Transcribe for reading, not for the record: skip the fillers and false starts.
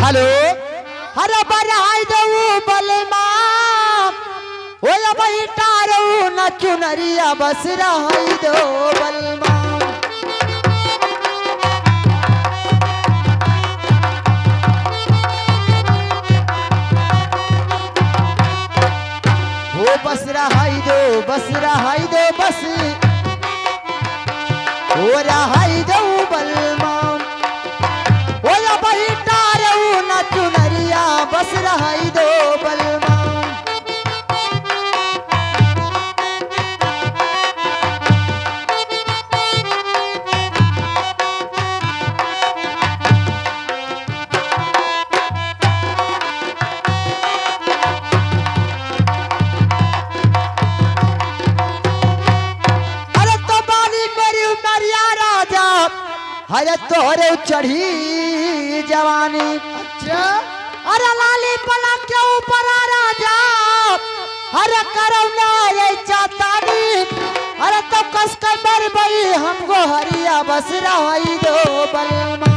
hello हरे बरहाई दो बलमा ओए भाई टारो न चुनरिया बस रहाई दो बलमा वो बस रहाई दो बस रहाई दो बस ओ रहाई दो बलमा ओए भाई टारो न चुनरिया बस रहाई दो बलमा हरे तोरे चढ़ी जवानी अच्छा अरे लाली पलक के ऊपर आ राजा अरे करौना ये चातानी अरे तो कस कर मर गई हमको हरिया बस रहाई दो बलमा